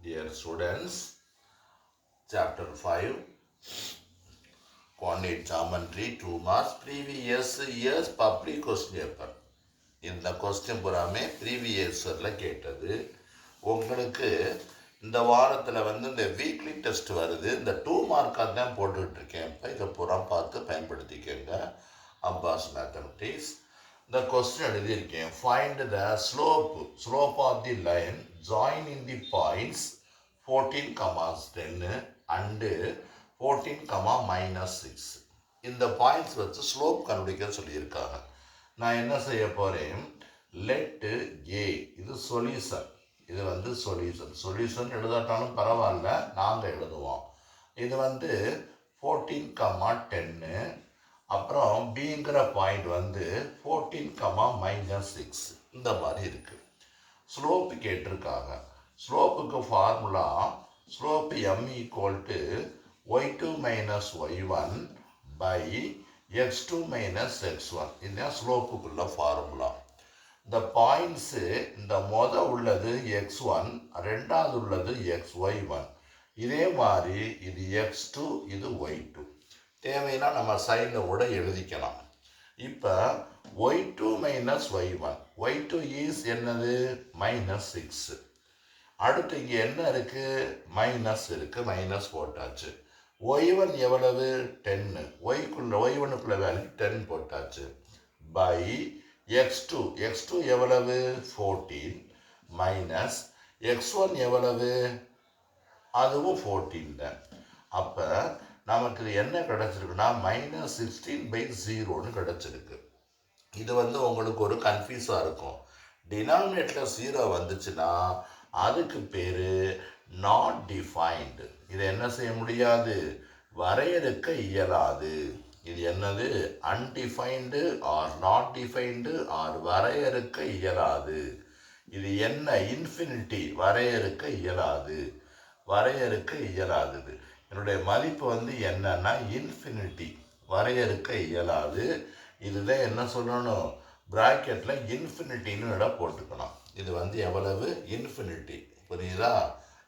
Dear students, chapter 5, Coordinate Geometry, 2 marks, previous years public question paper. இந்த question புறாமே previous இயரில் கேட்டது. உங்களுக்கு இந்த வாரத்தில் இந்த வீக்லி டெஸ்ட் வருது. இந்த 2 மார்க்காக தான் போட்டுக்கிட்டு இருக்கேன். இப்போ இதை புறா பார்த்து பயன்படுத்திக்கோங்க. அப்பாஸ் மேத்தமெட்டிக்ஸ். இந்த கொஸ்டின் எழுதியிருக்கேன். Find the slope of the line joining the points 14, 10 and 14, -6. இந்த பாயிண்ட்ஸ் வச்சு ஸ்லோப் கண்டுபிடிக்க சொல்லியிருக்காங்க. நான் என்ன செய்ய போகிறேன், லெட் ஏ, இது சொல்யூஷன், இது சொல்யூஷன் எழுதாட்டாலும் பரவாயில்ல, நாங்கள் எழுதுவோம். இது 14, 10, அப்புறம் பிங்கிற பாயிண்ட் 14, -6 இந்த மாதிரி இருக்குது. ஸ்லோப்பு கேட்டிருக்காங்க. ஸ்லோப்புக்கு formula, slope m = y2 - y1 by x2 - x1. இதுதான் ஸ்லோப்புக்குள்ள ஃபார்முலா. இந்த பாயிண்ட்ஸு, இந்த உள்ளது x1, ரெண்டாவது உள்ளது xy1. இதே மாதிரி இது x2, இது y2. தேவைன்னா நம்ம சைடில் கூட எழுதிக்கலாம். இப்போ y2 - y1, y2 இஸ் என்னது, -6. அடுத்து இங்கே என்ன இருக்குது, மைனஸ் இருக்குது, மைனஸ் போட்டாச்சு. y1 எவ்வளவு, 10, y1க்குள்ள வேல்யூ 10 போட்டாச்சு. பை x2 எவ்வளவு, 14, மைனஸ் x1 எவ்வளவு, அதுவும் 14 தான். அப்போ நமக்கு என்ன கிடச்சிருக்குன்னா -16/0 கிடச்சிருக்கு. இது உங்களுக்கு ஒரு கன்ஃபியூஸாக இருக்கும். டினாமினேட்டரில் 0 வந்துச்சுன்னா அதுக்கு பேர் நாட் டிஃபைன்டு. இதை என்ன செய்ய முடியாது, வரையறுக்க இயலாது. இது என்னது, undefined or not defined or வரையறுக்க இயலாது. இது என்ன, இன்ஃபினிட்டி, வரையறுக்க இயலாது, வரையறுக்க இயலாதது. என்னுடைய மதிப்பு என்னன்னா இன்ஃபினிட்டி, வரையறுக்க இயலாது. இதுதான் என்ன சொல்லணும், ப்ராக்கெட்டில் இன்ஃபினிட்டின்னு இடம் போட்டுக்கணும். இது எவ்வளவு, இன்ஃபினிட்டி, புரியுதா?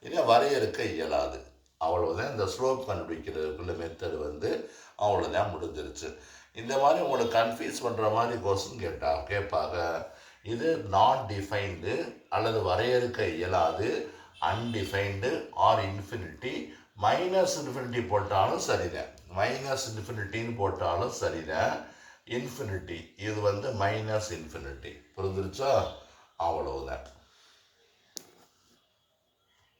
இதை வரையறுக்க இயலாது. அவ்வளோதான். இந்த ஸ்லோப் கண்டுபிடிக்கிறதுக்குள்ள மெத்தடு அவ்வளோதான், முடிஞ்சிருச்சு. இந்த மாதிரி உங்களுக்கு கன்ஃபியூஸ் பண்ணுற மாதிரி கொஸ்டின் கேட்பாங்க. இது நாட் டிஃபைன்டு அல்லது வரையறுக்க இயலாது, அன்டிஃபைன்டு ஆர் இன்ஃபினிட்டி. -∞ போட்டாலும் சரிதான், -∞ போட்டாலும் சரிதான். இன்ஃபினிட்டி, இது -∞. புரிஞ்சிருச்சா? அவ்வளவுதான்.